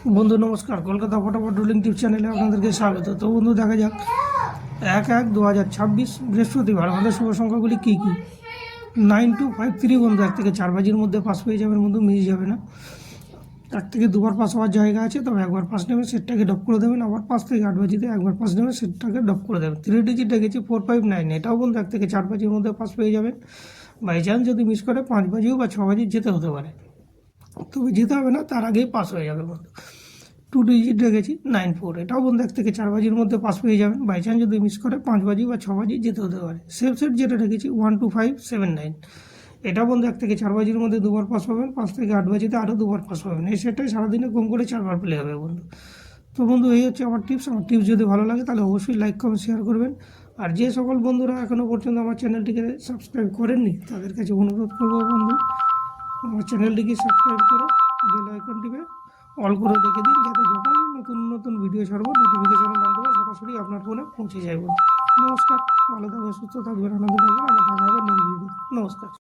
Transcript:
বন্ধু নমস্কার, কলকাতা ফটাফট রুলিং টিপ চ্যানেলে আপনাদেরকে স্বাগত। তো বন্ধু দেখা যাক 1/1/2026 বৃহস্পতিবার আমাদের শুভ সংখ্যাগুলি কী কী। 9253 বন্ধু 1 থেকে 4 বাজির মধ্যে পাস পেয়ে যাবেন বন্ধু, মিস যাবে না। 1 থেকে 2বার পাস হওয়ার জায়গা আছে, তবে একবার পাস নেবেন সেটটাকে ডপ করে দেবেন, আবার 5 থেকে 8 বাজিতে একবার পাস নেবেন সেটটাকে ডপ করে দেবেন। 3 ডিজিট রেখেছি 459, এটাও বন্ধু 1 থেকে 4 বাজির মধ্যে পাস পেয়ে যাবেন। বাই চান্স যদি মিস করে 5 বাজিও বা 6 বাজি যেতে হতে পারে, তবে যেতে হবে না, তার আগেই পাস হয়ে যাবে বন্ধু। 2 ডিজিট রেখেছি 94, এটাও বন্ধু 1 থেকে 4 বাজির মধ্যে পাস পেয়ে যাবেন। বাই চান্স যদি মিস করে 5 বাজি বা 6 বাজি যেতে হতে পারে। সেফ সেট যেটা রেখেছি 12579, এটা বন্ধু 1 থেকে 4 বাজির মধ্যে 2বার পাস পাবেন, 5 থেকে 8 বাজিতে আরও 2বার পাস পাবেন। এই সেটটাই সারাদিনে কম করে 4বার প্লে হবে বন্ধু। তো বন্ধু এই হচ্ছে আমার টিপস যদি ভালো লাগে তাহলে অবশ্যই লাইক কমেন্ট শেয়ার করবেন। আর যে সকল বন্ধুরা এখনও পর্যন্ত আমার চ্যানেলটিকে সাবস্ক্রাইব করেননি তাদের কাছে অনুরোধ করবো বন্ধু, আমার চ্যানেলটিকে সাবস্ক্রাইব করে বেল আইকনটিকে অল করে রেখে দিন, যাতে যখনই নতুন নতুন ভিডিও ছাড়বো নোটিফিকেশনের মাধ্যমে সরাসরি আপনার ফোনে পৌঁছে যায় বন্ধু। নমস্কার, ভালো থাকবেন, সুস্থ থাকবেন, আনন্দ থাকবেন। আমরা দেখা হবে নেক্সট ভিডিও। নমস্কার।